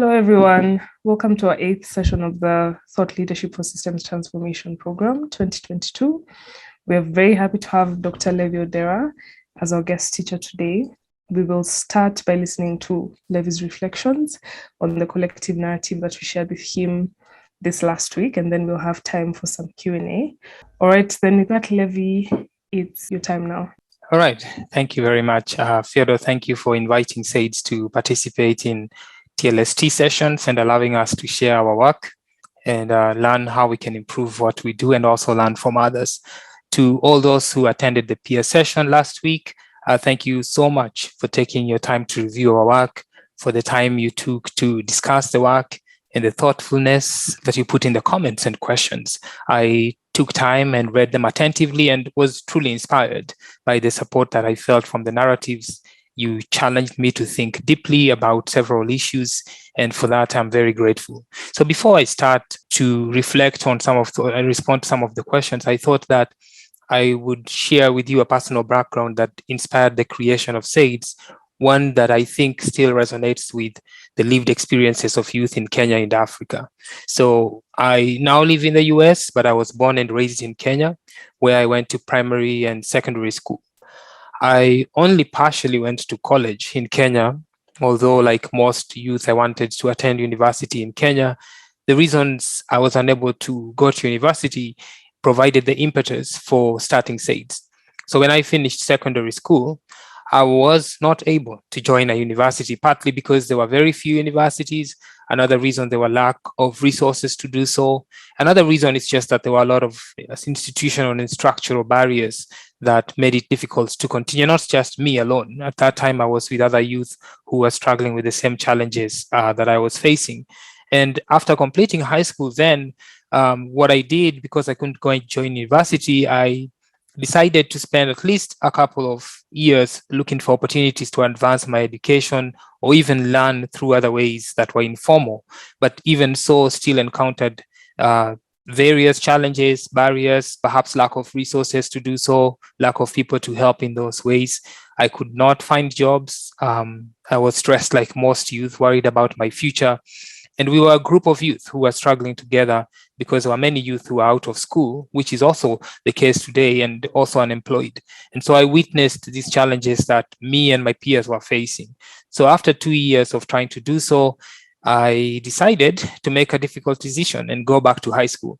Hello, everyone. Welcome to our 8th session of the Thought Leadership for Systems Transformation Program 2022. We're very happy to have Dr. Levy Odera as our guest teacher today. We will start by listening to Levy's reflections on the collective narrative that we shared with him this last week, and then we'll have time for some Q&A. All right, then with that, Levy, it's your time now. All right. Thank you very much. Fyodor, thank you for inviting SAIDS to participate in TLST sessions and allowing us to share our work and learn how we can improve what we do and also learn from others. To all those who attended the peer session last week, thank you so much for taking your time to review our work, for the time you took to discuss the work, and the thoughtfulness that you put in the comments and questions. I took time and read them attentively and was truly inspired by the support that I felt from the narratives. You challenged me to think deeply about several issues, and for that, I'm very grateful. So before I start to reflect on and respond to some of the questions, I thought that I would share with you a personal background that inspired the creation of SAIDS, one that I think still resonates with the lived experiences of youth in Kenya and Africa. So I now live in the US, but I was born and raised in Kenya, where I went to primary and secondary school. I only partially went to college in Kenya, although like most youth, I wanted to attend university in Kenya. The reasons I was unable to go to university provided the impetus for starting SAIDS. So when I finished secondary school, I was not able to join a university, partly because there were very few universities. Another reason, there were lack of resources to do so. Another reason is just that there were a lot of institutional and structural barriers that made it difficult to continue, not just me alone. At that time, I was with other youth who were struggling with the same challenges that I was facing. And after completing high school then, what I did, because I couldn't go and join university, I decided to spend at least a couple of years looking for opportunities to advance my education or even learn through other ways that were informal. But even so, still encountered various challenges, barriers, perhaps lack of resources to do so, lack of people to help in those ways. I could not find jobs. I was stressed like most youth, worried about my future. And we were a group of youth who were struggling together because there were many youth who were out of school, which is also the case today, and also unemployed. And so I witnessed these challenges that me and my peers were facing. So after 2 years of trying to do so, I decided to make a difficult decision and go back to high school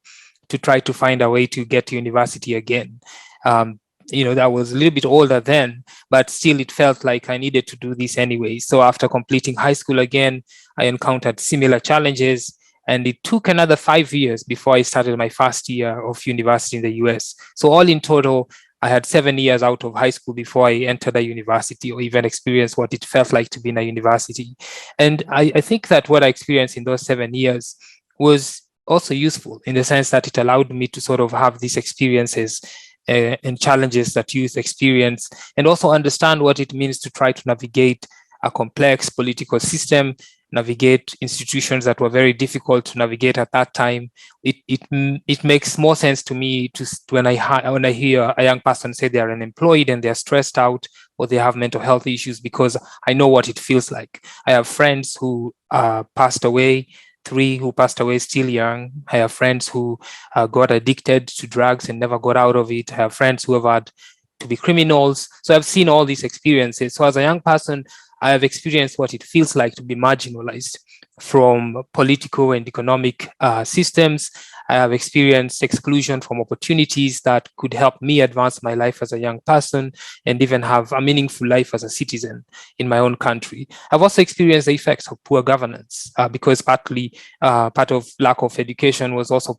to try to find a way to get to university again. That was a little bit older then, but still it felt like I needed to do this anyway. So after completing high school again, I encountered similar challenges, and it took another 5 years before I started my first year of university in the US. So all in total, I had 7 years out of high school before I entered a university or even experienced what it felt like to be in a university. And I think that what I experienced in those 7 years was also useful in the sense that it allowed me to sort of have these experiences and challenges that youth experience, and also understand what it means to try to navigate a complex political system, navigate institutions that were very difficult to navigate at that time. It makes more sense to me when I hear a young person say they are unemployed and they're stressed out or they have mental health issues, because I know what it feels like. I have friends who passed away, 3 who passed away still young. I have friends who got addicted to drugs and never got out of it. I have friends who have had to be criminals. So I've seen all these experiences. So as a young person, I have experienced what it feels like to be marginalized from political and economic systems. I have experienced exclusion from opportunities that could help me advance my life as a young person and even have a meaningful life as a citizen in my own country. I've also experienced the effects of poor governance because partly part of lack of education was also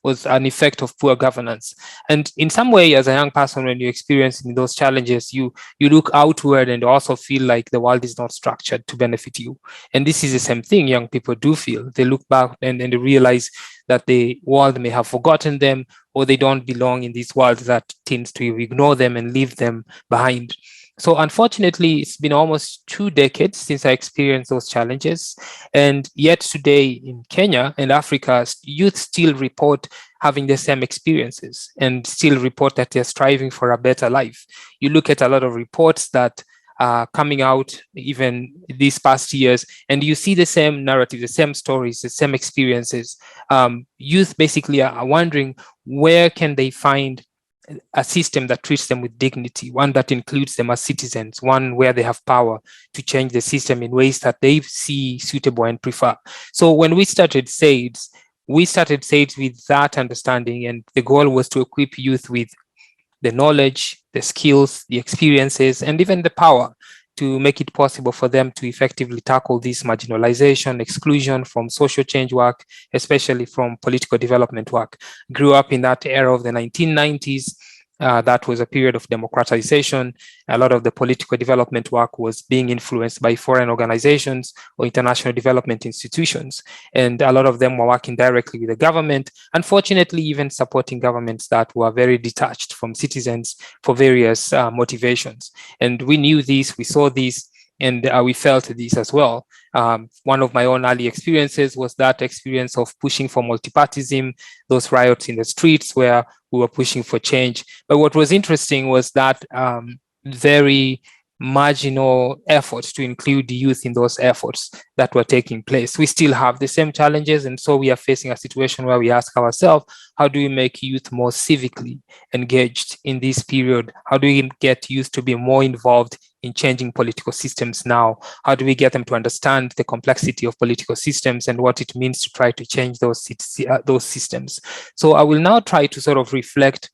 was an effect of poor governance. And in some way, as a young person, when you're experiencing those challenges, you look outward and also feel like the world is not structured to benefit you. And this is the same thing young people do feel. They look back and they realize that the world may have forgotten them, or they don't belong in this world that tends to ignore them and leave them behind. So unfortunately, it's been almost 2 decades since I experienced those challenges. And yet today in Kenya and Africa, youth still report having the same experiences and still report that they're striving for a better life. You look at a lot of reports that coming out even these past years, and you see the same narrative, the same stories, the same experiences. Youth basically are wondering, where can they find a system that treats them with dignity, one that includes them as citizens, one where they have power to change the system in ways that they see suitable and prefer. So when we started SAIDS with that understanding, and the goal was to equip youth with the knowledge, the skills, the experiences, and even the power to make it possible for them to effectively tackle this marginalization, exclusion from social change work, especially from political development work. Grew up in that era of the 1990s. That was a period of democratization. A lot of the political development work was being influenced by foreign organizations or international development institutions. And a lot of them were working directly with the government, unfortunately, even supporting governments that were very detached from citizens for various motivations. And we knew this, we saw this, and we felt this as well. One of my own early experiences was that experience of pushing for multipartyism, those riots in the streets where we were pushing for change. But what was interesting was that very marginal efforts to include the youth in those efforts that were taking place. We still have the same challenges, and so we are facing a situation where we ask ourselves, how do we make youth more civically engaged in this period? How do we get youth to be more involved in changing political systems now? How do we get them to understand the complexity of political systems and what it means to try to change those systems? So I will now try to sort of reflect,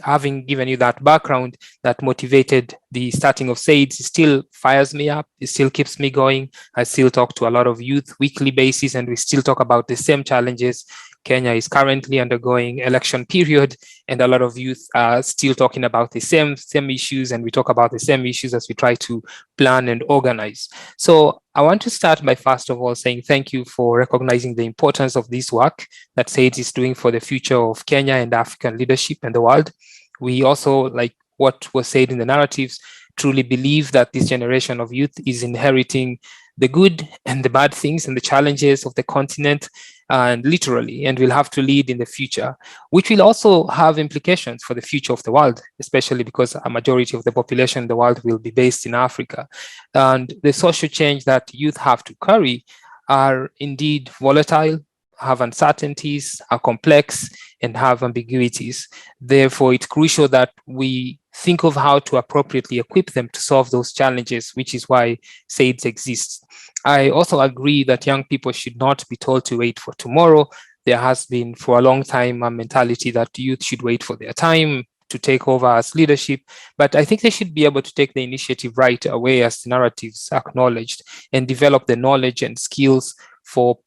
having given you that background that motivated the starting of SAIDS. It still fires me up. It still keeps me going. I still talk to a lot of youth weekly basis, and we still talk about the same challenges. Kenya is currently undergoing election period, and a lot of youth are still talking about the same issues, and we talk about the same issues as we try to plan and organize. So I want to start by, first of all, saying thank you for recognizing the importance of this work that SAIDS is doing for the future of Kenya and African leadership and the world. We also, like what was said in the narratives, truly believe that this generation of youth is inheriting the good and the bad things and the challenges of the continent, and literally, and will have to lead in the future, which will also have implications for the future of the world, especially because a majority of the population in the world will be based in Africa. And the social change that youth have to carry are indeed volatile, have uncertainties, are complex, and have ambiguities. Therefore, it's crucial that we think of how to appropriately equip them to solve those challenges, which is why SAIDS exists. I also agree that young people should not be told to wait for tomorrow. There has been for a long time a mentality that youth should wait for their time to take over as leadership, but I think they should be able to take the initiative right away, as the narratives acknowledged, and develop the knowledge and skills for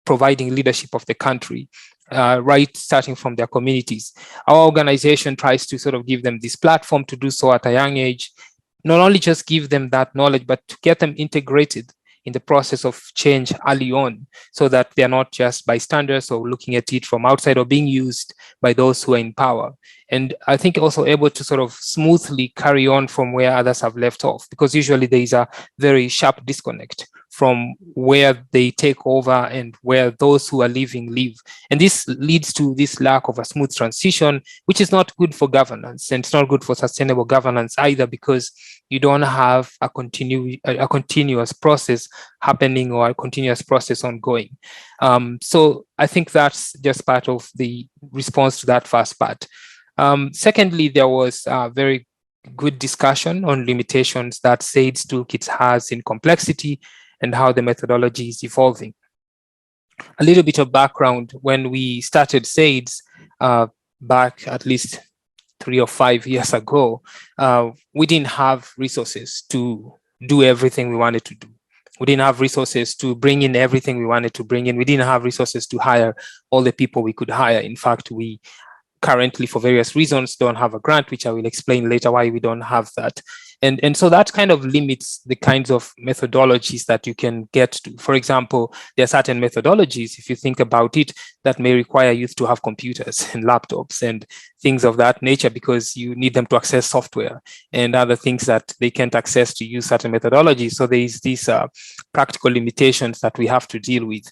providing leadership of the country, right, starting from their communities. Our organization tries to sort of give them this platform to do so at a young age, not only just give them that knowledge, but to get them integrated in the process of change early on, so that they're not just bystanders or looking at it from outside or being used by those who are in power. And I think also able to sort of smoothly carry on from where others have left off, because usually there is a very sharp disconnect from where they take over and where those who are leaving live. And this leads to this lack of a smooth transition, which is not good for governance, and it's not good for sustainable governance either, because you don't have a continuous process happening or a continuous process ongoing. So I think that's just part of the response to that first part. Secondly, there was a very good discussion on limitations that SAIDS Toolkit has in complexity and how the methodology is evolving. A little bit of background: when we started SAIDS back at least 3 or 5 years ago, we didn't have resources to do everything we wanted to do. We didn't have resources to bring in everything we wanted to bring in. We didn't have resources to hire all the people we could hire. In fact, we currently, for various reasons, don't have a grant, which I will explain later why we don't have that. And so that kind of limits the kinds of methodologies that you can get to. For example, there are certain methodologies, if you think about it, that may require youth to have computers and laptops and things of that nature, because you need them to access software and other things that they can't access to use certain methodologies. So there is these practical limitations that we have to deal with.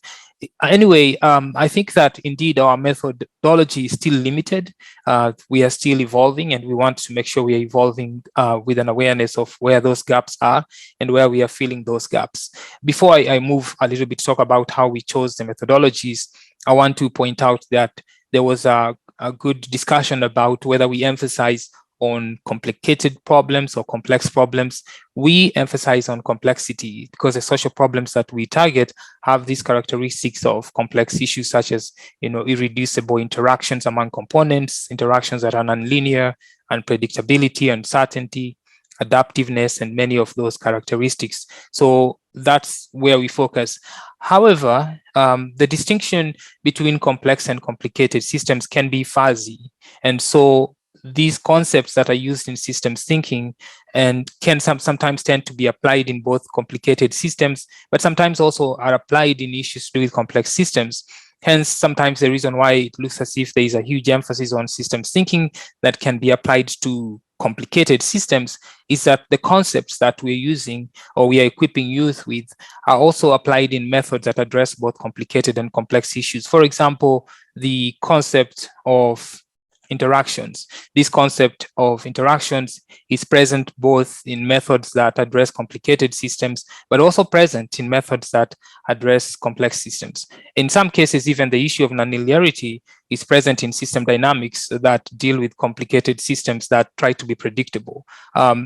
anyway, I think that indeed our methodology is still limited. We are still evolving, and we want to make sure we are evolving with an awareness of where those gaps are and where we are filling those gaps. Before I move a little bit to talk about how we chose the methodologies, I want to point out that there was a good discussion about whether we emphasize on complicated problems or complex problems. We emphasize on complexity because the social problems that we target have these characteristics of complex issues such as, irreducible interactions among components, interactions that are nonlinear, unpredictability, uncertainty, adaptiveness, and many of those characteristics. So that's where we focus. However, the distinction between complex and complicated systems can be fuzzy. And so these concepts that are used in systems thinking and can sometimes tend to be applied in both complicated systems, but sometimes also are applied in issues to do with complex systems. Hence, sometimes the reason why it looks as if there is a huge emphasis on systems thinking that can be applied to complicated systems is that the concepts that we're using or we are equipping youth with are also applied in methods that address both complicated and complex issues. For example, the concept of interactions. This concept of interactions is present both in methods that address complicated systems, but also present in methods that address complex systems. In some cases, even the issue of nonlinearity is present in system dynamics that deal with complicated systems that try to be predictable.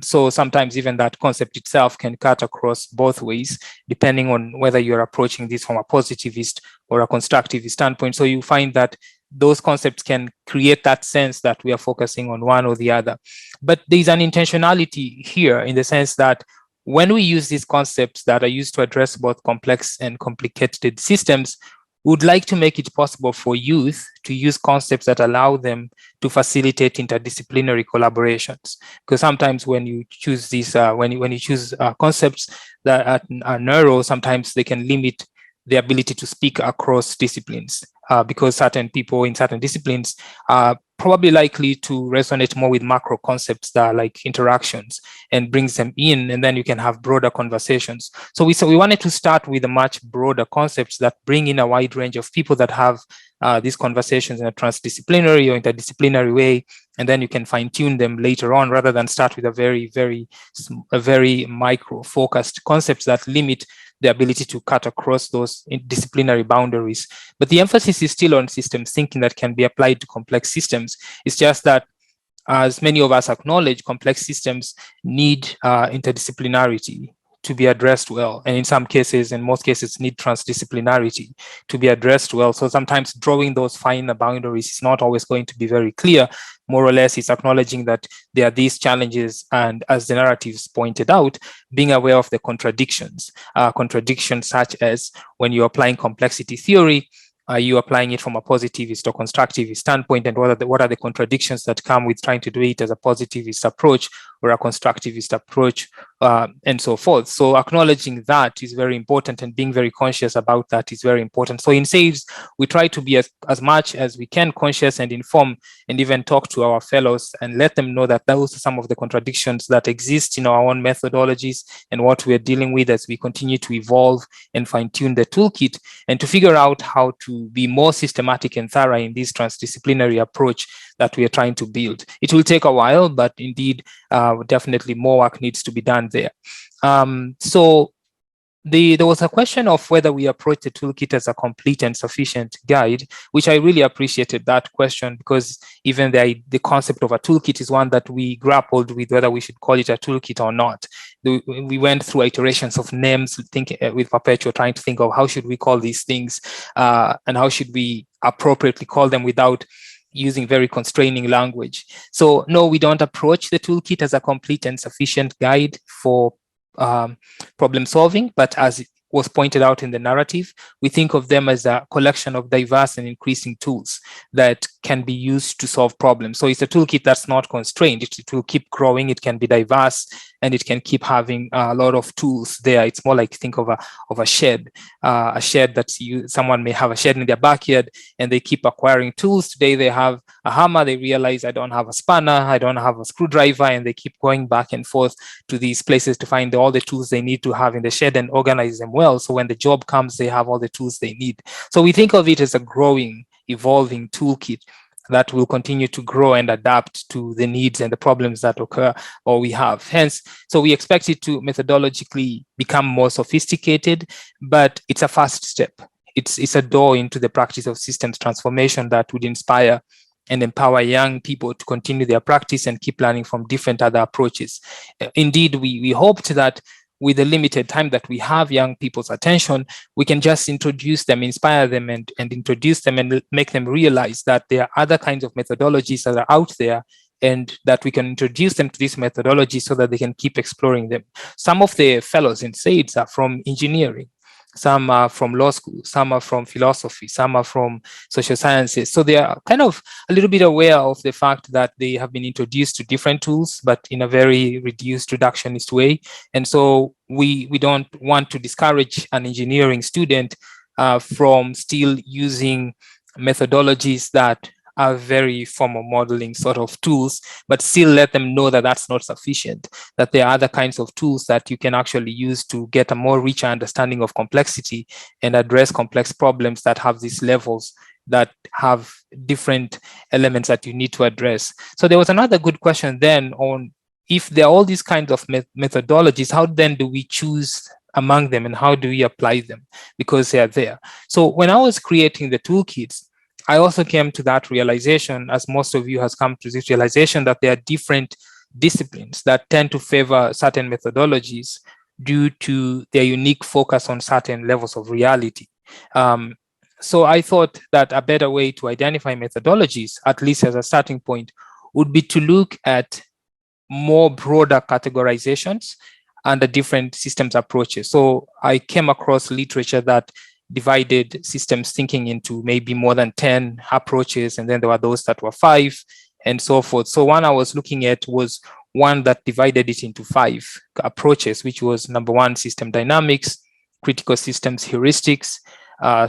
So sometimes even that concept itself can cut across both ways, depending on whether you're approaching this from a positivist or a constructivist standpoint. So you find that those concepts can create that sense that we are focusing on one or the other. But there's an intentionality here in the sense that when we use these concepts that are used to address both complex and complicated systems, we would like to make it possible for youth to use concepts that allow them to facilitate interdisciplinary collaborations. Because sometimes when you choose these, when you choose concepts that are narrow, sometimes they can limit the ability to speak across disciplines. Because certain people in certain disciplines are probably likely to resonate more with macro concepts that are like interactions and brings them in, and then you can have broader conversations. So we wanted to start with a much broader concepts that bring in a wide range of people that have these conversations in a transdisciplinary or interdisciplinary way, and then you can fine tune them later on rather than start with a very micro focused concepts that limit the ability to cut across those disciplinary boundaries. But the emphasis is still on systems thinking that can be applied to complex systems. It's just that, as many of us acknowledge, complex systems need interdisciplinarity to be addressed well. And in some cases, in most cases, need transdisciplinarity to be addressed well. So sometimes drawing those finer boundaries is not always going to be very clear. More or less, it's acknowledging that there are these challenges. And as the narratives pointed out, being aware of the contradictions such as when you're applying complexity theory, are you applying it from a positivist or constructivist standpoint? And what are the contradictions that come with trying to do it as a positivist approach or a constructivist approach, and so forth? So acknowledging that is very important, and being very conscious about that is very important. So in SAVES, we try to be as much as we can conscious and inform, and even talk to our fellows and let them know that those are some of the contradictions that exist in our own methodologies and what we're dealing with as we continue to evolve and fine-tune the toolkit, and to figure out how to be more systematic and thorough in this transdisciplinary approach that we are trying to build. It will take a while, but indeed, definitely more work needs to be done there. So there was a question of whether we approach the toolkit as a complete and sufficient guide, which I really appreciated that question, because even the concept of a toolkit is one that we grappled with, whether we should call it a toolkit or not. We went through iterations of names, with Perpetual, trying to think of how should we call these things, and how should we appropriately call them without using very constraining language. So no, we don't approach the toolkit as a complete and sufficient guide for problem solving, but as it was pointed out in the narrative, we think of them as a collection of diverse and increasing tools that can be used to solve problems. So it's a toolkit that's not constrained. It will keep growing. It can be diverse, and it can keep having a lot of tools there. It's more like, think of a shed that someone may have a shed in their backyard, and they keep acquiring tools. Today they have a hammer, they realize I don't have a spanner, I don't have a screwdriver, and they keep going back and forth to these places to find all the tools they need to have in the shed and organize them well. So when the job comes, they have all the tools they need. So we think of it as a growing, evolving toolkit that will continue to grow and adapt to the needs and the problems that occur or we have. Hence, so we expect it to methodologically become more sophisticated, but it's a first step. It's a door into the practice of systems transformation that would inspire and empower young people to continue their practice and keep learning from different other approaches. Indeed, we hoped that with the limited time that we have young people's attention, we can just introduce them, inspire them, and introduce them and make them realize that there are other kinds of methodologies that are out there, and that we can introduce them to these methodologies so that they can keep exploring them. Some of the fellows in SAIDS are from engineering. Some are from law school, some are from philosophy, some are from social sciences. So they are kind of a little bit aware of the fact that they have been introduced to different tools, but in a very reduced reductionist way. And so we don't want to discourage an engineering student from still using methodologies that are very formal modeling sort of tools, but still let them know that that's not sufficient, that there are other kinds of tools that you can actually use to get a more richer understanding of complexity and address complex problems that have these levels that have different elements that you need to address. So there was another good question then on if there are all these kinds of methodologies, how then do we choose among them and how do we apply them? Because they are there. So when I was creating the toolkits, I also came to that realization, as most of you has come to this realization, that there are different disciplines that tend to favor certain methodologies due to their unique focus on certain levels of reality. So I thought that a better way to identify methodologies, at least as a starting point, would be to look at more broader categorizations under different systems approaches. So I came across literature that divided systems thinking into maybe more than 10 approaches, and then there were those that were 5 and so forth. So one I was looking at was one that divided it into 5 approaches, which was number 1, system dynamics, critical systems heuristics,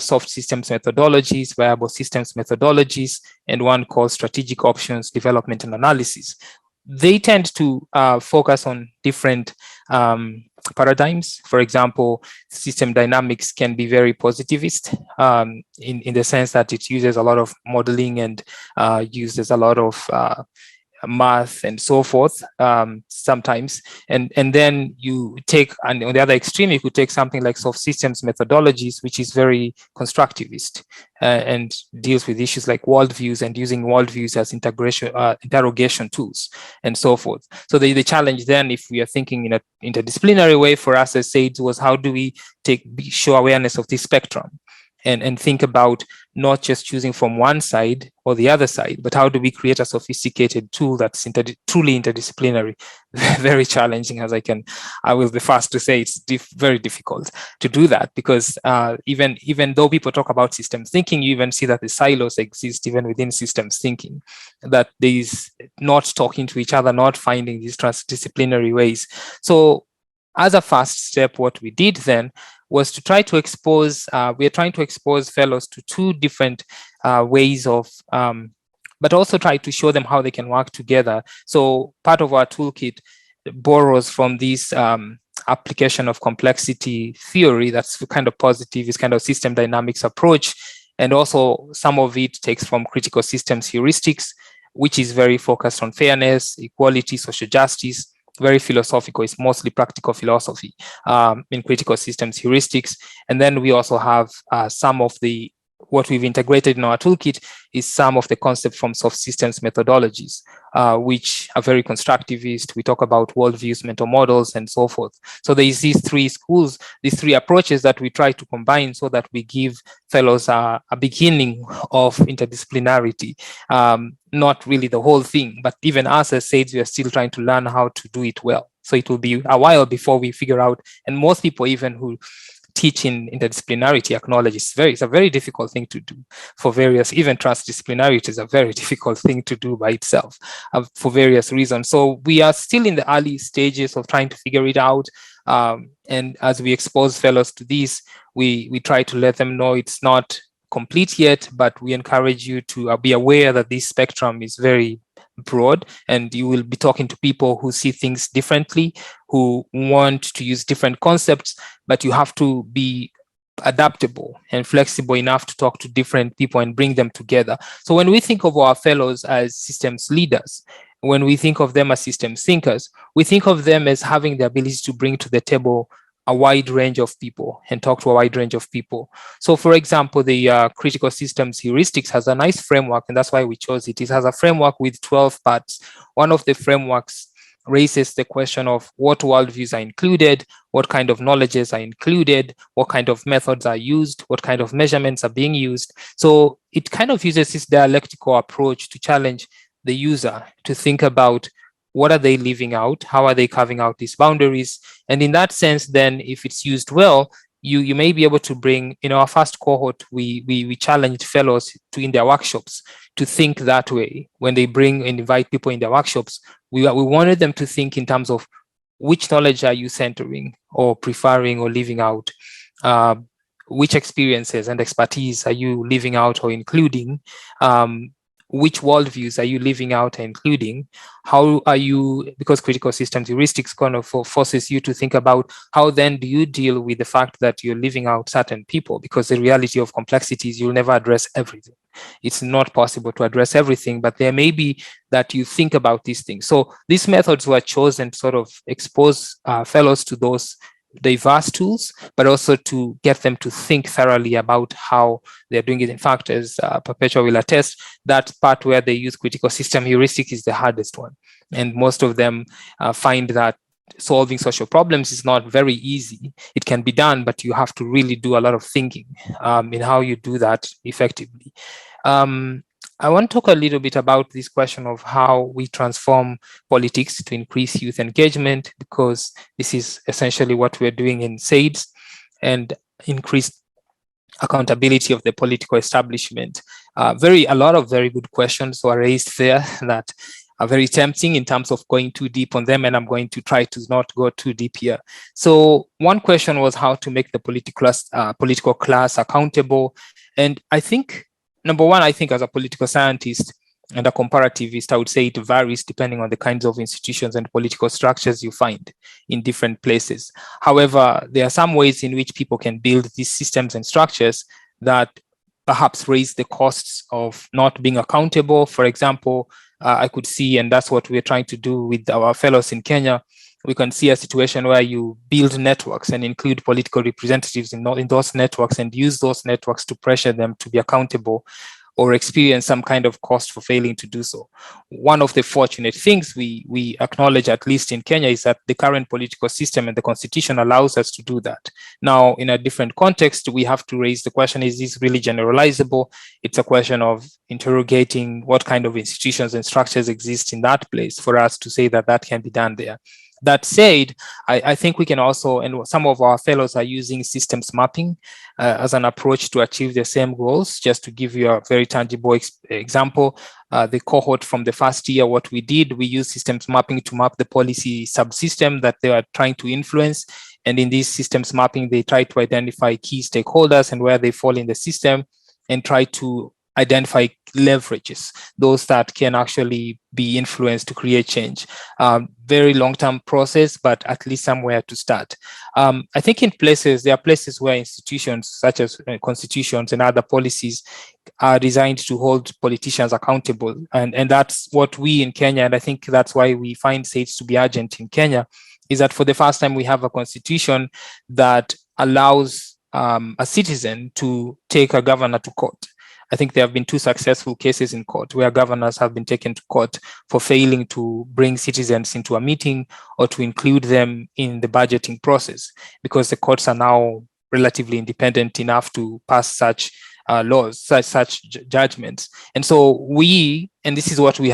soft systems methodologies, viable systems methodologies, and one called strategic options development and analysis. They tend to focus on different paradigms. For example, system dynamics can be very positivist in the sense that it uses a lot of modeling and uses a lot of math and so forth sometimes. And then you take, and on the other extreme, you could take something like soft systems methodologies, which is very constructivist and deals with issues like worldviews and using worldviews as interrogation tools and so forth. So the challenge then, if we are thinking in an interdisciplinary way for us as SAIDS, was how do we show awareness of this spectrum and think about not just choosing from one side or the other side, but how do we create a sophisticated tool that's truly interdisciplinary? Very challenging, as I will be fast to say, it's very difficult to do that, because even though people talk about systems thinking, you even see that the silos exist even within systems thinking, that there is not talking to each other, not finding these transdisciplinary ways. So as a first step, what we did then was to try to expose, we are trying to expose fellows to 2 different ways of, but also try to show them how they can work together. So part of our toolkit borrows from this application of complexity theory that's kind of positive, is kind of system dynamics approach. And also some of it takes from critical systems heuristics, which is very focused on fairness, equality, social justice, very philosophical. It's mostly practical philosophy in critical systems heuristics. And then we also have some of what we've integrated in our toolkit is some of the concepts from soft systems methodologies, which are very constructivist. We talk about worldviews, mental models, and so forth. So there is these 3 schools, these 3 approaches that we try to combine so that we give fellows a beginning of interdisciplinarity. Not really the whole thing, but even us as SAIDS, we are still trying to learn how to do it well. So it will be a while before we figure out, and most people even who teach in interdisciplinarity acknowledge it's a very difficult thing to do for various, even transdisciplinarity is a very difficult thing to do by itself for various reasons. So we are still in the early stages of trying to figure it out. And as we expose fellows to this, we try to let them know it's not complete yet, but we encourage you to be aware that this spectrum is very broad, and you will be talking to people who see things differently, who want to use different concepts, but you have to be adaptable and flexible enough to talk to different people and bring them together. So when we think of our fellows as systems leaders, when we think of them as systems thinkers, we think of them as having the ability to bring to the table a wide range of people and talk to a wide range of people. So for example, the critical systems heuristics has a nice framework, and that's why we chose it. It has a framework with 12 parts. One of the frameworks raises the question of what worldviews are included, what kind of knowledges are included, what kind of methods are used, what kind of measurements are being used. So it kind of uses this dialectical approach to challenge the user to think about what are they leaving out, how are they carving out these boundaries. And in that sense, then if it's used well, you may be able to bring, in our first cohort, we challenged fellows to, in their workshops, to think that way. When they bring and invite people in their workshops, we wanted them to think in terms of which knowledge are you centering or preferring or leaving out? Which experiences and expertise are you leaving out or including? Which worldviews are you leaving out and including? How are you, because critical systems heuristics kind of forces you to think about how then do you deal with the fact that you're leaving out certain people, because the reality of complexity is you'll never address everything. It's not possible to address everything, but there may be that you think about these things. So these methods were chosen to sort of expose fellows to those diverse tools, but also to get them to think thoroughly about how they're doing it. In fact, as Perpetua will attest, that part where they use critical system heuristic is the hardest one. And most of them find that solving social problems is not very easy. It can be done, but you have to really do a lot of thinking in how you do that effectively. I want to talk a little bit about this question of how we transform politics to increase youth engagement, because this is essentially what we're doing in SAIDS, and increase accountability of the political establishment. A lot of very good questions were raised there that are very tempting in terms of going too deep on them, and I'm going to try to not go too deep here. So one question was how to make the political class accountable. And I think, number one, I think as a political scientist and a comparativist, I would say it varies depending on the kinds of institutions and political structures you find in different places. However, there are some ways in which people can build these systems and structures that perhaps raise the costs of not being accountable. For example, I could see, and that's what we're trying to do with our fellows in Kenya, we can see a situation where you build networks and include political representatives in those networks and use those networks to pressure them to be accountable or experience some kind of cost for failing to do so. One of the fortunate things we acknowledge, at least in Kenya, is that the current political system and the constitution allows us to do that. Now, in a different context, we have to raise the question, is this really generalizable? It's a question of interrogating what kind of institutions and structures exist in that place for us to say that that can be done there. That said, I think we can also, and some of our fellows are using systems mapping as an approach to achieve the same goals. Just to give you a very tangible example, the cohort from the first year, what we did, we used systems mapping to map the policy subsystem that they are trying to influence. And in this systems mapping, they try to identify key stakeholders and where they fall in the system, and try to identify leverages, those that can actually be influenced to create change. Very long-term process, but at least somewhere to start. I think there are places where institutions such as constitutions and other policies are designed to hold politicians accountable. And that's what we in Kenya, and I think that's why we find SAIDS to be urgent in Kenya, is that for the first time we have a constitution that allows a citizen to take a governor to court. I think there have been 2 successful cases in court where governors have been taken to court for failing to bring citizens into a meeting or to include them in the budgeting process, because the courts are now relatively independent enough to pass such laws, such judgments. And so and this is what we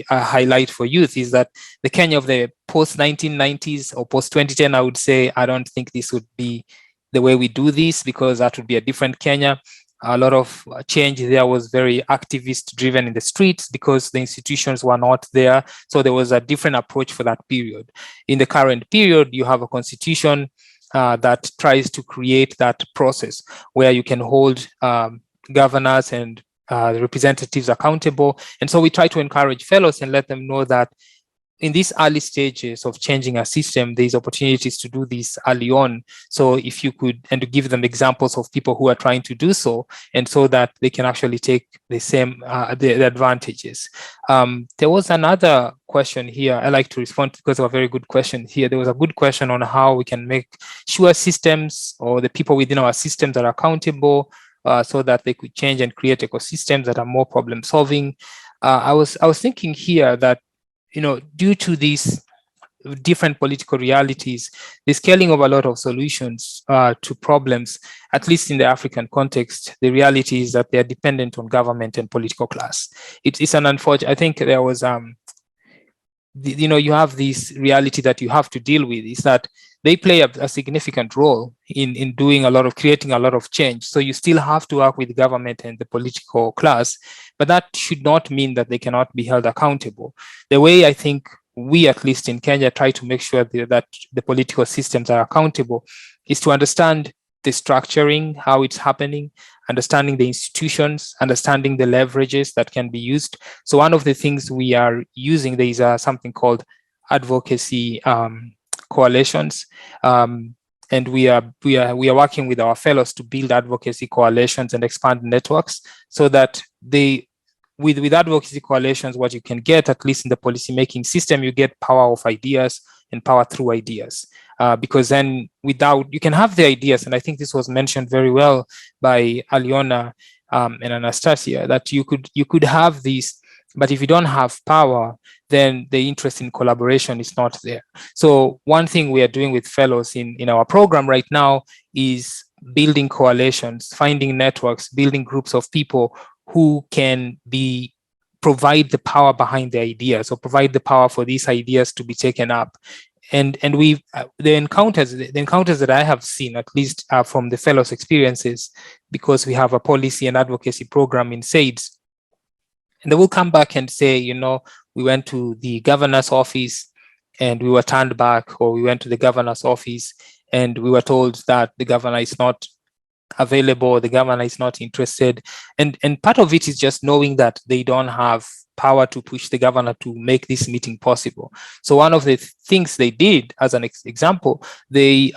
highlight for youth, is that the Kenya of the post-1990s or post-2010, I would say, I don't think this would be the way we do this, because that would be a different Kenya. A lot of change there was very activist driven in the streets because the institutions were not there. So there was a different approach for that period. In the current period, you have a constitution that tries to create that process where you can hold governors and the representatives accountable. And so we try to encourage fellows and let them know that in these early stages of changing a system, there's opportunities to do this early on. So if you could, and to give them examples of people who are trying to do so, and so that they can actually take the same, the advantages. There was another question here. I like to respond because of a very good question here. There was a good question on how we can make sure systems or the people within our systems are accountable, so that they could change and create ecosystems that are more problem solving. I was thinking here that, due to these different political realities, the scaling of a lot of solutions to problems, at least in the African context, the reality is that they are dependent on government and political class. It's an unfortunate, I think there was, you have this reality that you have to deal with, is that they play a significant role in creating a lot of change. So you still have to work with government and the political class, but that should not mean that they cannot be held accountable. The way I think we, at least in Kenya, try to make sure that the political systems are accountable is to understand the structuring, how it's happening, understanding the institutions, understanding the leverages that can be used. So one of the things we are using, there is something called advocacy coalitions, and we are working with our fellows to build advocacy coalitions and expand networks, so that with advocacy coalitions, what you can get, at least in the policymaking system, you get power of ideas and power through ideas. Because then you can have the ideas, and I think this was mentioned very well by Aliona and Anastasia, that you could have these, but if you don't have power, then the interest in collaboration is not there. So one thing we are doing with fellows in our program right now is building coalitions, finding networks, building groups of people who can provide the power behind the ideas, or provide the power for these ideas to be taken up. And the encounters that I have seen, at least from the fellows' experiences, because we have a policy and advocacy program in SAIDS, and they will come back and say, we went to the governor's office and we were turned back, or we went to the governor's office and we were told that the governor is not available, the governor is not interested. And part of it is just knowing that they don't have power to push the governor to make this meeting possible. So one of the things they did, as an example, they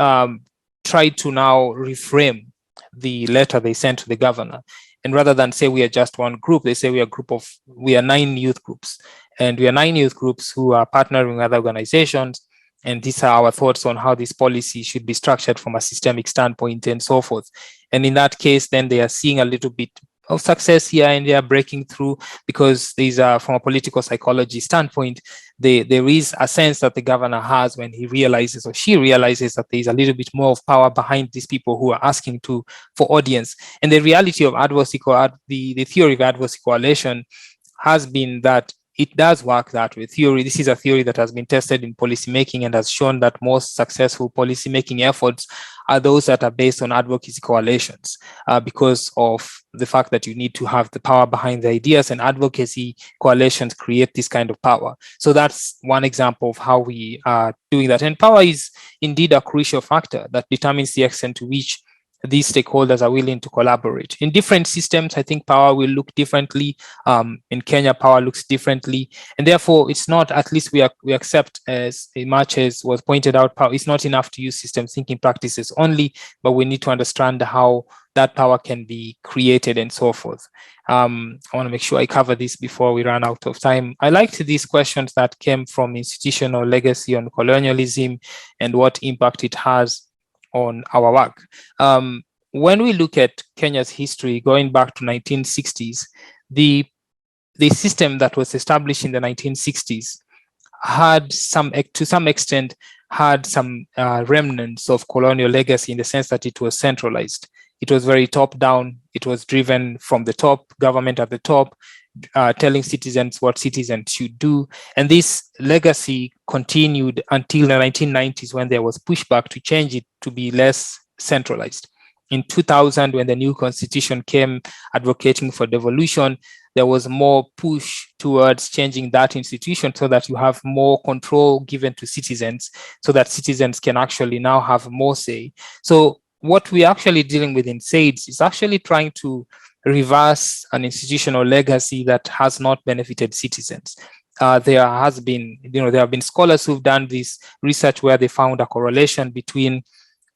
tried to now reframe the letter they sent to the governor. And rather than say we are just one group, they say we are 9 youth groups. And we are 9 youth groups who are partnering with other organizations. And these are our thoughts on how this policy should be structured from a systemic standpoint and so forth. And in that case, then they are seeing a little bit of success here, and they are breaking through, because these are, from a political psychology standpoint, there is a sense that the governor has when he realizes, or she realizes, that there is a little bit more of power behind these people who are asking for audience. And the reality of advocacy, the theory of advocacy coalition has been that it does work that way. This is a theory that has been tested in policymaking and has shown that most successful policymaking efforts are those that are based on advocacy coalitions, because of the fact that you need to have the power behind the ideas, and advocacy coalitions create this kind of power. So that's one example of how we are doing that. And power is indeed a crucial factor that determines the extent to which these stakeholders are willing to collaborate. In different systems, I think power will look differently. In Kenya, power looks differently. And therefore, it's not, at least we accept, as much as was pointed out, power, it's not enough to use systems thinking practices only, but we need to understand how that power can be created and so forth. I want to make sure I cover this before we run out of time. I liked these questions that came from institutional legacy on colonialism and what impact it has on our work. When we look at Kenya's history going back to 1960s, the system that was established in the 1960s had to some extent had some remnants of colonial legacy, in the sense that it was centralized. It was very top down. It was driven from the top, government at the top, telling citizens what citizens should do. And this legacy continued until the 1990s, when there was pushback to change it to be less centralized. In 2000, when the new constitution came advocating for devolution, there was more push towards changing that institution so that you have more control given to citizens, so that citizens can actually now have more say. So what we're actually dealing with in SAIDS is actually trying to reverse an institutional legacy that has not benefited citizens. There have been scholars who've done this research where they found a correlation between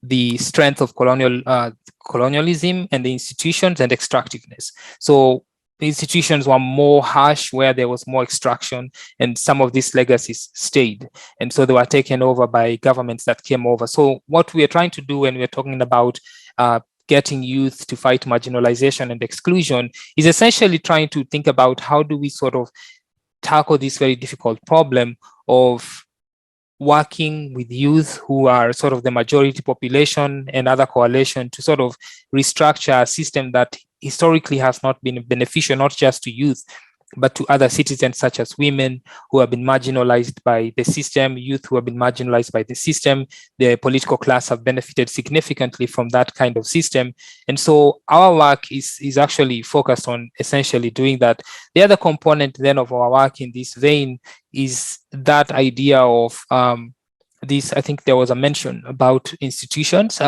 the strength of colonialism and the institutions and extractiveness. So the institutions were more harsh where there was more extraction, and some of these legacies stayed. And so they were taken over by governments that came over. So what we are trying to do when we're talking about getting youth to fight marginalization and exclusion is essentially trying to think about how do we sort of tackle this very difficult problem of working with youth who are sort of the majority population and other coalition to sort of restructure a system that historically has not been beneficial, not just to youth, but to other citizens such as women who have been marginalized by the system, youth who have been marginalized by the system. The political class have benefited significantly from that kind of system. And so our work is actually focused on essentially doing that. The other component then of our work in this vein is that idea of this. I think there was a mention about institutions,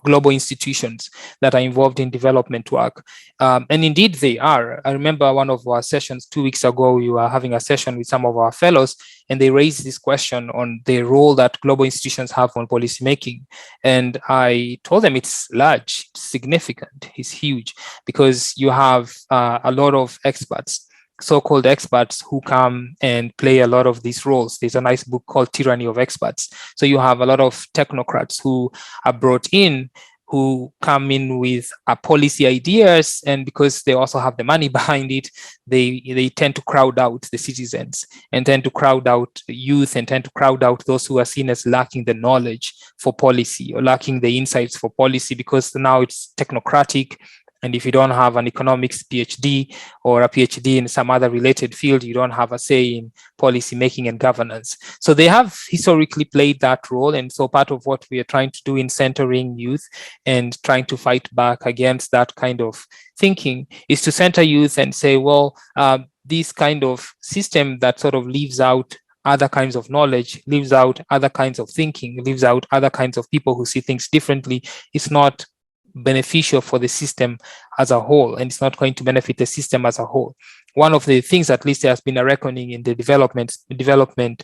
global institutions that are involved in development work. And indeed they are. I remember one of our sessions 2 weeks ago, we were having a session with some of our fellows, and they raised this question on the role that global institutions have on policymaking. And I told them it's large, it's significant, it's huge, because you have a lot of experts, so-called experts, who come and play a lot of these roles. There's a nice book called Tyranny of Experts. So you have a lot of technocrats who are brought in, who come in with policy ideas, and because they also have the money behind it, they tend to crowd out the citizens and tend to crowd out youth and tend to crowd out those who are seen as lacking the knowledge for policy or lacking the insights for policy, because now it's technocratic. And if you don't have an economics PhD or a PhD in some other related field, you don't have a say in policy making and governance. So they have historically played that role. And so part of what we are trying to do in centering youth and trying to fight back against that kind of thinking is to center youth and say, well, this kind of system that sort of leaves out other kinds of knowledge, leaves out other kinds of thinking, leaves out other kinds of people who see things differently, is not beneficial for the system as a whole, and it's not going to benefit the system as a whole. One of the things, at least there has been a reckoning in the development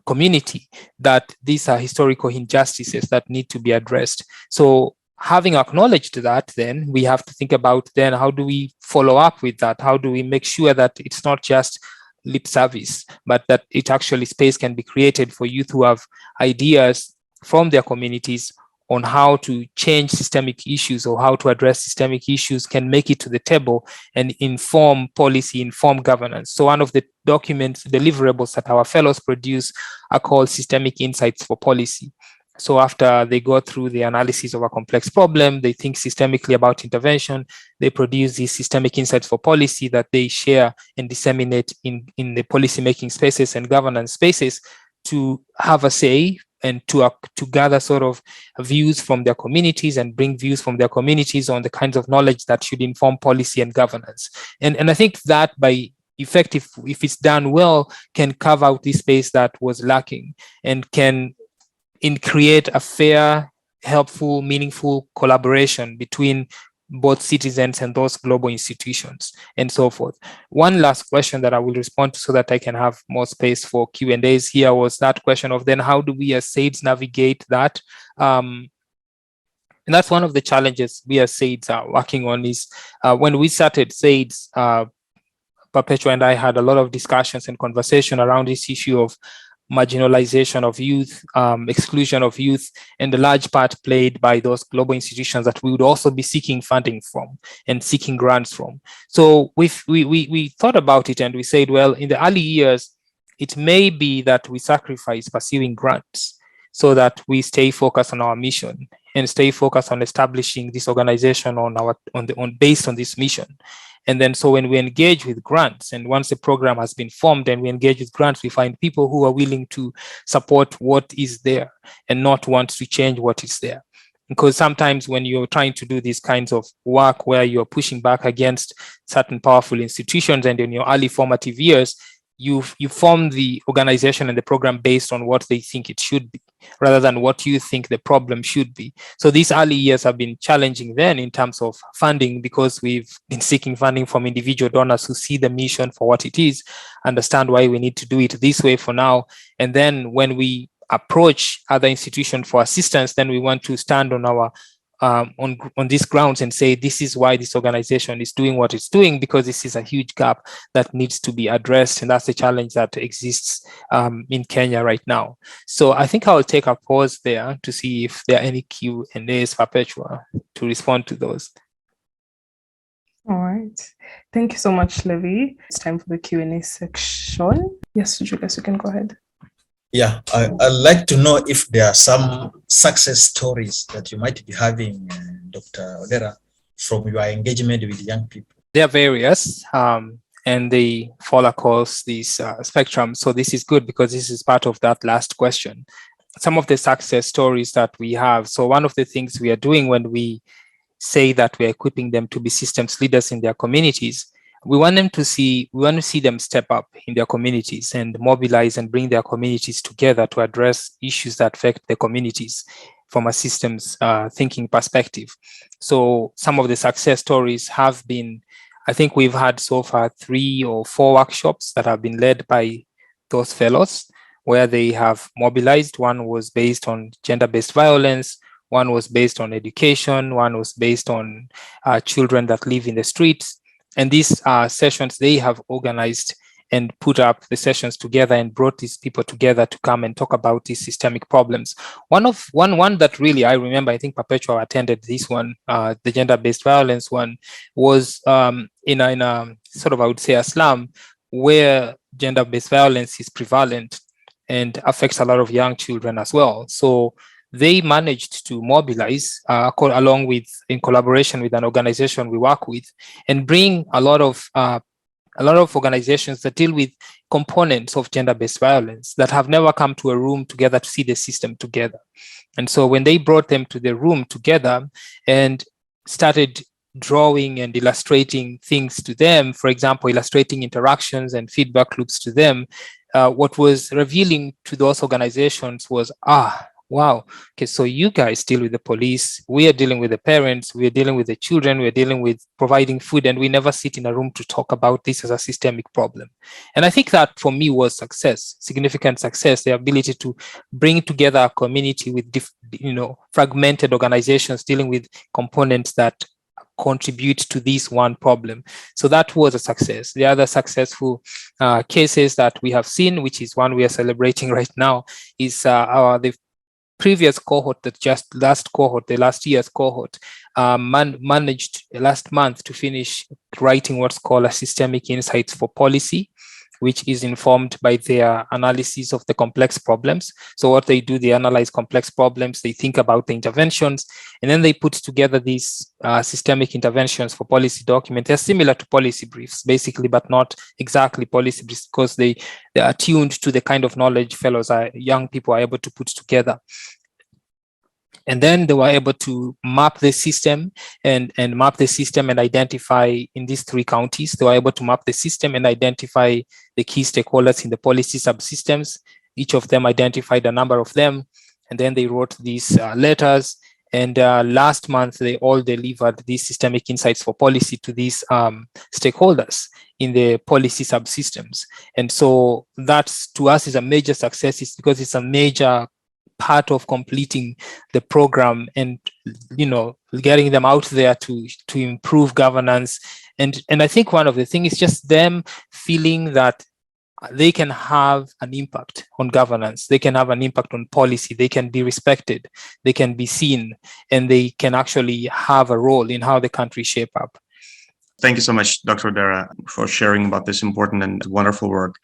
community, that these are historical injustices that need to be addressed. So having acknowledged that, then we have to think about then how do we follow up with that? How do we make sure that it's not just lip service, but that it actually space can be created for youth who have ideas from their communities on how to change systemic issues or how to address systemic issues, can make it to the table and inform policy, inform governance. So one of the documents, deliverables that our fellows produce are called Systemic Insights for Policy. So after they go through the analysis of a complex problem, they think systemically about intervention, they produce these systemic insights for policy that they share and disseminate in the policymaking spaces and governance spaces to have a say and to gather sort of views from their communities and bring views from their communities on the kinds of knowledge that should inform policy and governance. And I think that by effective, if it's done well, can carve out this space that was lacking and can create a fair, helpful, meaningful collaboration between both citizens and those global institutions and so forth. One last question that I will respond to so that I can have more space for Q&As here was that question of then how do we as SAIDs navigate that? And that's one of the challenges we as SAIDs are working on is when we started SAIDs, Perpetua and I had a lot of discussions and conversation around this issue of marginalization of youth, exclusion of youth, and the large part played by those global institutions that we would also be seeking funding from and seeking grants from. So we thought about it and we said, well, in the early years, it may be that we sacrifice pursuing grants so that we stay focused on our mission and stay focused on establishing this organization based on this mission. And then so when we engage with grants, and once the program has been formed and we engage with grants, we find people who are willing to support what is there and not want to change what is there. Because sometimes when you're trying to do these kinds of work where you're pushing back against certain powerful institutions and in your early formative years, you form the organization and the program based on what they think it should be. rather than what you think the problem should be. So these early years have been challenging then in terms of funding, because we've been seeking funding from individual donors who see the mission for what it is, understand why we need to do it this way for now. And then when we approach other institutions for assistance, then we want to stand on our on these grounds and say, this is why this organization is doing what it's doing, because this is a huge gap that needs to be addressed. And that's the challenge that exists in Kenya right now. So I think I'll take a pause there to see if there are any Q&As, Perpetua, to respond to those. All right. Thank you so much, Levy. It's time for the Q&A section. Yes, Julius, you can go ahead. Yeah, I'd like to know if there are some success stories that you might be having, Dr. Odera, from your engagement with young people. There are various, and they fall across this spectrum. So this is good because this is part of that last question. Some of the success stories that we have. So one of the things we are doing when we say that we're equipping them to be systems leaders in their communities, we want to see them step up in their communities and mobilize and bring their communities together to address issues that affect their communities from a systems thinking perspective. So some of the success stories have been, I think we've had so far 3 or 4 workshops that have been led by those fellows, where they have mobilized. One was based on gender-based violence, one was based on education, one was based on children that live in the streets. And these sessions, they have organized and put up the sessions together and brought these people together to come and talk about these systemic problems. One that really I remember, I think Perpetua attended this one, the gender-based violence one, was in a sort of, I would say, a slum where gender-based violence is prevalent and affects a lot of young children as well. So they managed to mobilize along with, in collaboration with an organization we work with, and bring a lot of organizations that deal with components of gender-based violence that have never come to a room together to see the system together. And so when they brought them to the room together and started drawing and illustrating things to them, for example, illustrating interactions and feedback loops to them, what was revealing to those organizations was, wow, okay, so you guys deal with the police, we are dealing with the parents, we are dealing with the children, we are dealing with providing food, and we never sit in a room to talk about this as a systemic problem. And I think that for me was success, significant success, the ability to bring together a community with fragmented organizations dealing with components that contribute to this one problem. So that was a success. The other successful cases that we have seen, which is one we are celebrating right now, is the previous cohort, the last year's cohort, managed last month to finish writing what's called a systemic insights for policy, which is informed by their analysis of the complex problems. So what they do, they analyze complex problems, they think about the interventions, and then they put together these systemic interventions for policy documents. They're similar to policy briefs, basically, but not exactly policy briefs, because they are tuned to the kind of knowledge young people are able to put together. And then they were able to map the system and identify in these 3 counties. They were able to map the system and identify the key stakeholders in the policy subsystems. Each of them identified a number of them. And then they wrote these letters. And last month, they all delivered these systemic insights for policy to these stakeholders in the policy subsystems. And so that's, to us, is a major success. It's because it's a major part of completing the program and getting them out there to improve governance. And I think one of the things is just them feeling that they can have an impact on governance, they can have an impact on policy, they can be respected, they can be seen, and they can actually have a role in how the country shape up. Thank you so much, Dr. Odera, for sharing about this important and wonderful work.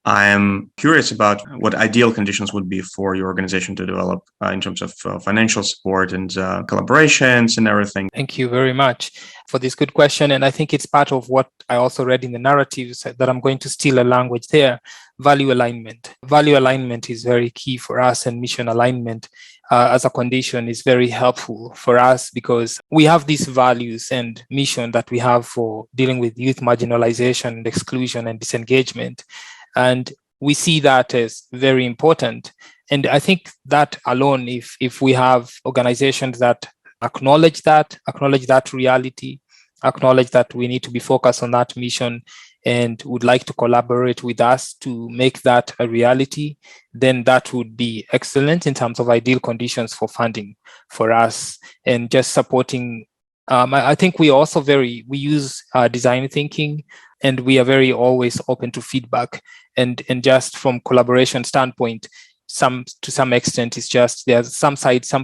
I am curious about what ideal conditions would be for your organization to develop in terms of financial support and collaborations and everything. Thank you very much for this good question. And I think it's part of what I also read in the narratives that I'm going to steal a language there. Value alignment. Value alignment is very key for us, and mission alignment as a condition is very helpful for us, because we have these values and mission that we have for dealing with youth marginalization and exclusion and disengagement. And we see that as very important. And I think that alone, if we have organizations that acknowledge that reality, acknowledge that we need to be focused on that mission and would like to collaborate with us to make that a reality, then that would be excellent in terms of ideal conditions for funding for us and just supporting. I think we use design thinking, and we are very always open to feedback, and just from collaboration standpoint, to some extent, it's just there's some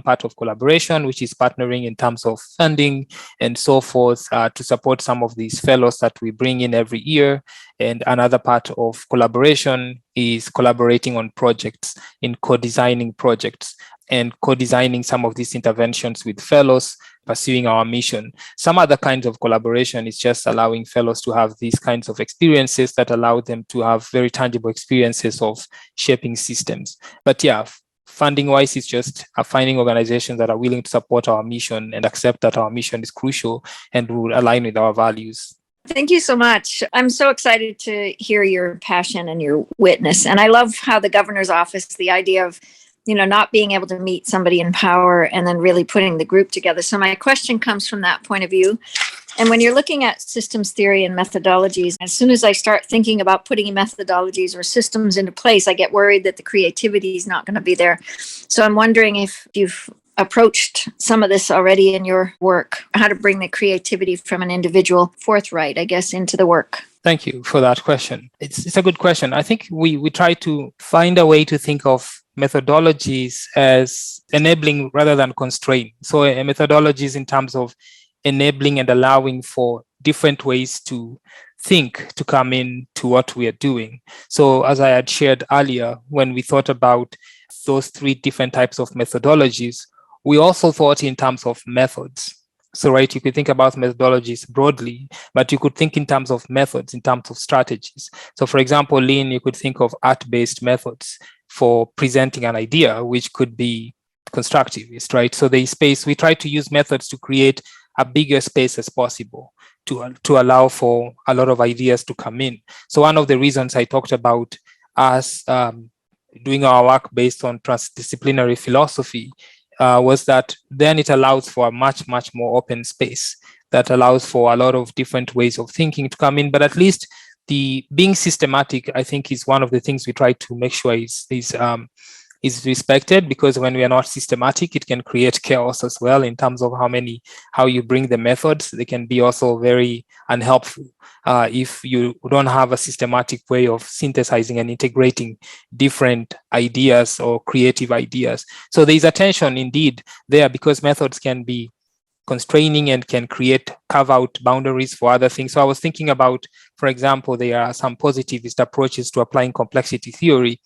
part of collaboration, which is partnering in terms of funding and so forth, to support some of these fellows that we bring in every year. And another part of collaboration is collaborating on projects, in co-designing projects and co-designing some of these interventions with fellows pursuing our mission. Some other kinds of collaboration is just allowing fellows to have these kinds of experiences that allow them to have very tangible experiences of shaping systems. But yeah, funding wise, it's just finding organizations that are willing to support our mission and accept that our mission is crucial and will align with our values. Thank you so much. I'm so excited to hear your passion and your witness. And I love how the governor's office, the idea of not being able to meet somebody in power and then really putting the group together. So my question comes from that point of view. And when you're looking at systems theory and methodologies, as soon as I start thinking about putting methodologies or systems into place, I get worried that the creativity is not going to be there. So I'm wondering if you've approached some of this already in your work, how to bring the creativity from an individual forthright, I guess, into the work. Thank you for that question. It's a good question. I think we try to find a way to think of methodologies as enabling rather than constrain. So a methodology is in terms of enabling and allowing for different ways to think to come in to what we are doing. So as I had shared earlier, when we thought about those three different types of methodologies, we also thought in terms of methods. So, right, you could think about methodologies broadly, but you could think in terms of methods, in terms of strategies. So, for example, Lean, you could think of art-based methods for presenting an idea, which could be constructivist, right? So we try to use methods to create a bigger space as possible to allow for a lot of ideas to come in. So one of the reasons I talked about us doing our work based on transdisciplinary philosophy was that then it allows for a much more open space that allows for a lot of different ways of thinking to come in. But at least the being systematic, I think, is one of the things we try to make sure is respected, because when we are not systematic, it can create chaos as well in terms of how you bring the methods. They can be also very unhelpful if you don't have a systematic way of synthesizing and integrating different ideas or creative ideas. So there is a tension indeed there, because methods can be constraining and can carve out boundaries for other things. So I was thinking about, for example, there are some positivist approaches to applying complexity theory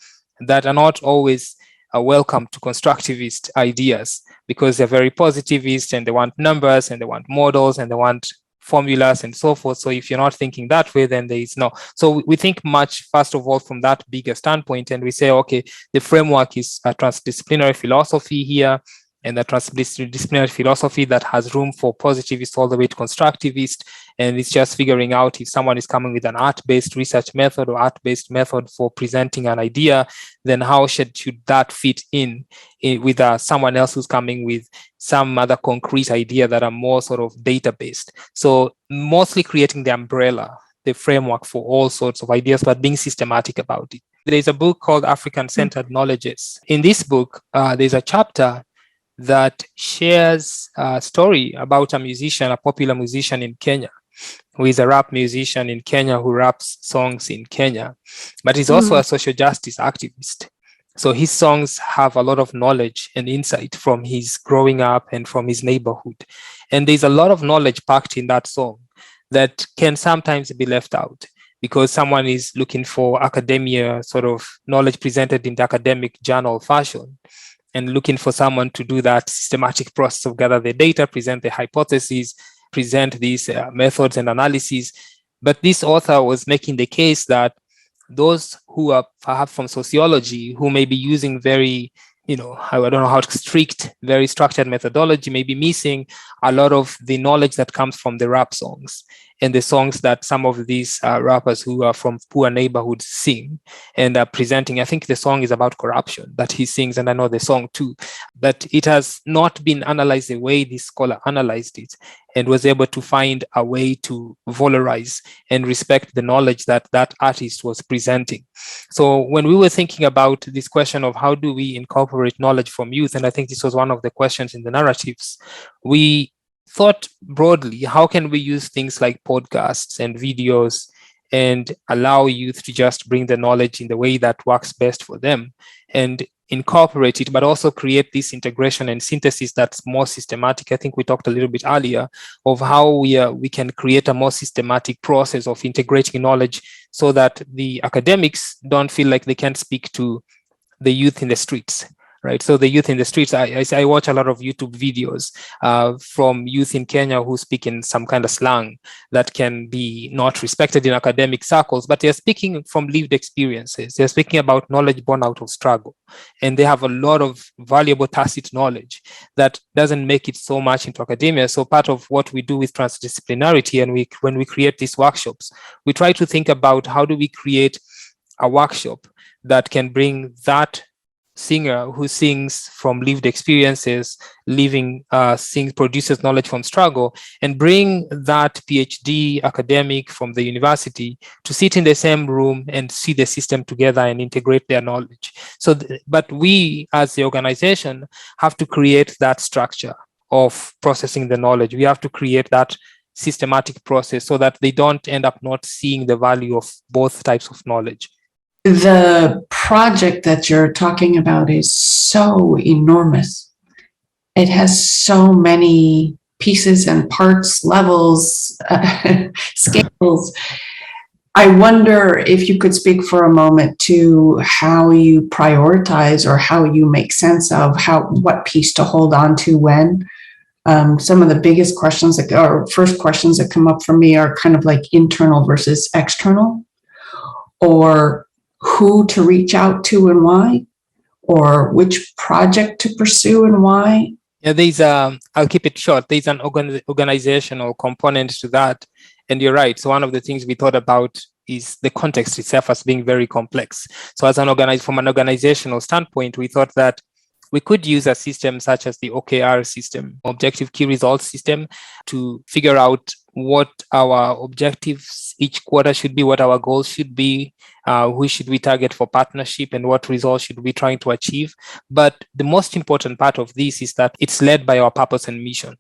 that are not always welcome to constructivist ideas, because they're very positivist and they want numbers and they want models and they want formulas and so forth. So if you're not thinking that way, then there is no. So we think much, first of all, from that bigger standpoint, and we say, okay, the framework is a transdisciplinary philosophy here, and the transdisciplinary philosophy that has room for positivist all the way to constructivist. And it's just figuring out if someone is coming with an art-based research method or art-based method for presenting an idea, then how should that fit in with someone else who's coming with some other concrete idea that are more sort of data-based. So mostly creating the umbrella, the framework for all sorts of ideas, but being systematic about it. There's a book called African-Centered Knowledges. In this book, there's a chapter that shares a story about a popular musician in Kenya, who is a rap musician in Kenya who raps songs in Kenya, but he's also a social justice activist. So his songs have a lot of knowledge and insight from his growing up and from his neighborhood. And there's a lot of knowledge packed in that song that can sometimes be left out because someone is looking for academia sort of knowledge presented in the academic journal fashion, and looking for someone to do that systematic process of gather the data, present the hypotheses, present these methods and analyses. But this author was making the case that those who are perhaps from sociology, who may be using very, I don't know how strict, very structured methodology, may be missing a lot of the knowledge that comes from the rap songs. and the songs that some of these rappers who are from poor neighborhoods sing and are presenting. I think the song is about corruption that he sings, and I know the song too, but it has not been analyzed the way this scholar analyzed it and was able to find a way to valorize and respect the knowledge that that artist was presenting. So when we were thinking about this question of how do we incorporate knowledge from youth, and I think this was one of the questions in the narratives, we thought broadly, how can we use things like podcasts and videos and allow youth to just bring the knowledge in the way that works best for them and incorporate it, but also create this integration and synthesis that's more systematic. I think we talked a little bit earlier of how we can create a more systematic process of integrating knowledge so that the academics don't feel like they can't speak to the youth in the streets. Right. So the youth in the streets, I watch a lot of YouTube videos from youth in Kenya who speak in some kind of slang that can be not respected in academic circles, but they're speaking from lived experiences. They're speaking about knowledge born out of struggle. And they have a lot of valuable tacit knowledge that doesn't make it so much into academia. So part of what we do with transdisciplinarity, and when we create these workshops, we try to think about how do we create a workshop that can bring that singer who sings from lived experiences, produces knowledge from struggle, and bring that PhD academic from the university to sit in the same room and see the system together and integrate their knowledge. So, but we as the organization have to create that structure of processing the knowledge. We have to create that systematic process so that they don't end up not seeing the value of both types of knowledge. The project that you're talking about is so enormous. It has so many pieces and parts, levels, scales. I wonder if you could speak for a moment to how you prioritize or how you make sense of what piece to hold on to when. Some of the biggest questions first questions that come up for me are kind of like internal versus external, or who to reach out to and why, or which project to pursue and why. Yeah, I'll keep it short. There's an organizational component to that. And you're right. So one of the things we thought about is the context itself as being very complex. So from an organizational standpoint, we thought that we could use a system such as the OKR system, Objective Key Results system, to figure out what our objectives each quarter should be, what our goals should be, who should we target for partnership, and what results should we be trying to achieve. But the most important part of this is that it's led by our purpose and mission.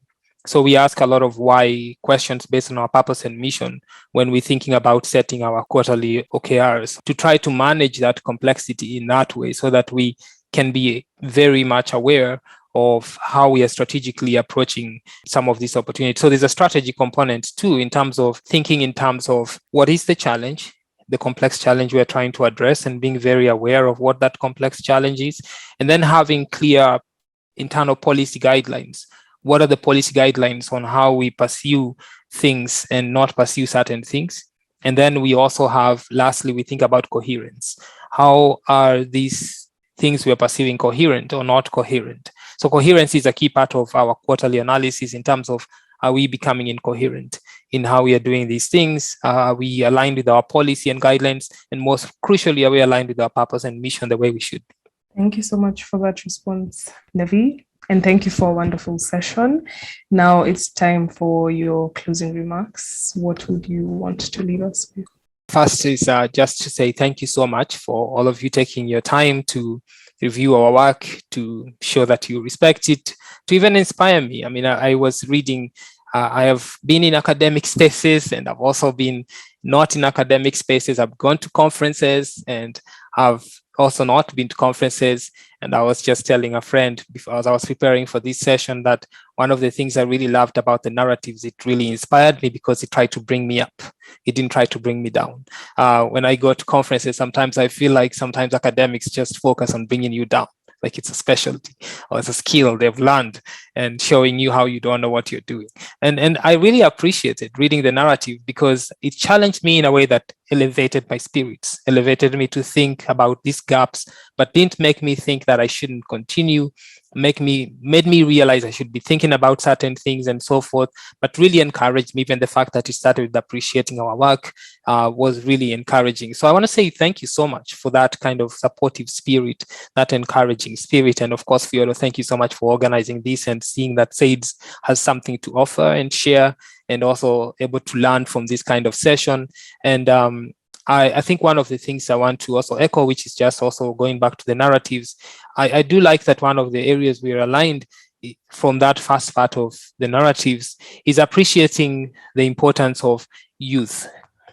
So we ask a lot of why questions based on our purpose and mission when we're thinking about setting our quarterly OKRs, to try to manage that complexity in that way so that we can be very much aware of how we are strategically approaching some of these opportunities. So there's a strategy component too, in terms of thinking in terms of what is the challenge, the complex challenge we're trying to address, and being very aware of what that complex challenge is, and then having clear internal policy guidelines. What are the policy guidelines on how we pursue things and not pursue certain things? And then we also have, lastly, we think about coherence. How are these things we're pursuing coherent or not coherent? So coherence is a key part of our quarterly analysis in terms of, are we becoming incoherent in how we are doing these things? Are we aligned with our policy and guidelines? And most crucially, are we aligned with our purpose and mission the way we should? Thank you so much for that response, Levy. And thank you for a wonderful session. Now it's time for your closing remarks. What would you want to leave us with? First is just to say thank you so much for all of you taking your time to review our work, to show that you respect it, to even inspire me. I mean, I was reading, I have been in academic spaces, and I've also been not in academic spaces. I've gone to conferences, and I've also not been to conferences. And I was just telling a friend before, as I was preparing for this session, that one of the things I really loved about the narratives, it really inspired me because it tried to bring me up. It didn't try to bring me down. When I go to conferences, sometimes I feel like sometimes academics just focus on bringing you down, like it's a specialty or it's a skill they've learned. and showing you how you don't know what you're doing. And I really appreciated reading the narrative because it challenged me in a way that elevated my spirits, elevated me to think about these gaps, but didn't make me think that I shouldn't continue, made me realize I should be thinking about certain things and so forth, but really encouraged me. Even the fact that he started with appreciating our work was really encouraging. So I want to say thank you so much for that kind of supportive spirit, that encouraging spirit. And of course, Fiona, thank you so much for organizing this and seeing that SAIDS has something to offer and share, and also able to learn from this kind of session. And I think one of the things I want to also echo, which is just also going back to the narratives, I do like that one of the areas we are aligned from that first part of the narratives is appreciating the importance of youth,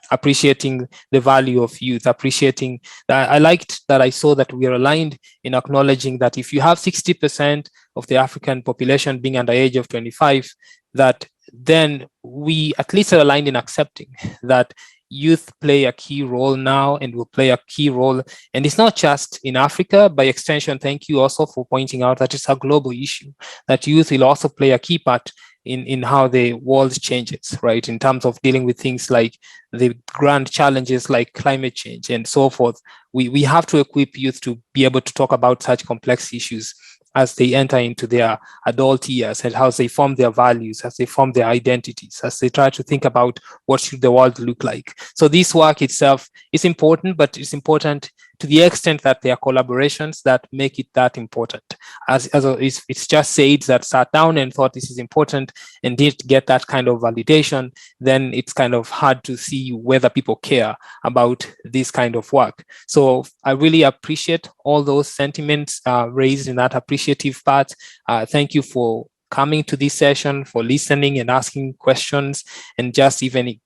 appreciating the value of youth, appreciating that. I liked that I saw that we are aligned in acknowledging that if you have 60% of the African population being under age of 25, that then we at least are aligned in accepting that youth play a key role now and will play a key role. And it's not just in Africa. By extension, thank you also for pointing out that it's a global issue, that youth will also play a key part in how the world changes, right? In terms of dealing with things like the grand challenges like climate change and so forth. We have to equip youth to be able to talk about such complex issues as they enter into their adult years, and how they form their values, as they form their identities, as they try to think about what should the world look like. So this work itself is important, but it's important to the extent that there are collaborations that make it that important. It's just SAIDS that sat down and thought this is important and didn't get that kind of validation, then it's kind of hard to see whether people care about this kind of work. So I really appreciate all those sentiments raised in that appreciative part. Thank you for coming to this session, for listening and asking questions, and just even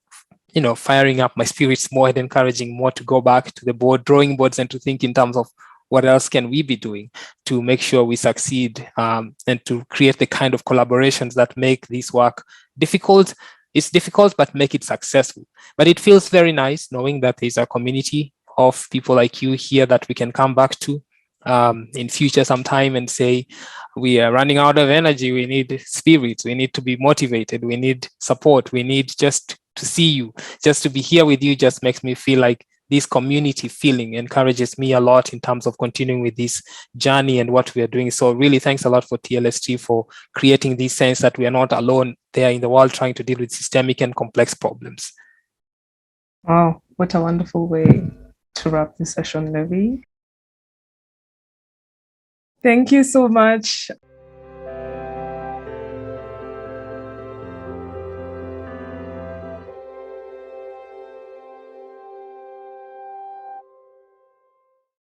firing up my spirits more and encouraging more to go back to the drawing boards and to think in terms of what else can we be doing to make sure we succeed, and to create the kind of collaborations that make this work difficult. It's difficult, but make it successful. But it feels very nice knowing that there's a community of people like you here that we can come back to in future sometime and say, we are running out of energy, we need spirits, we need to be motivated, we need support, we need just to see you, just to be here with you just makes me feel like this community feeling encourages me a lot in terms of continuing with this journey and what we are doing. So really thanks a lot for TLST for creating this sense that we are not alone there in the world trying to deal with systemic and complex problems. Wow, what a wonderful way to wrap this session, Levy. Thank you so much.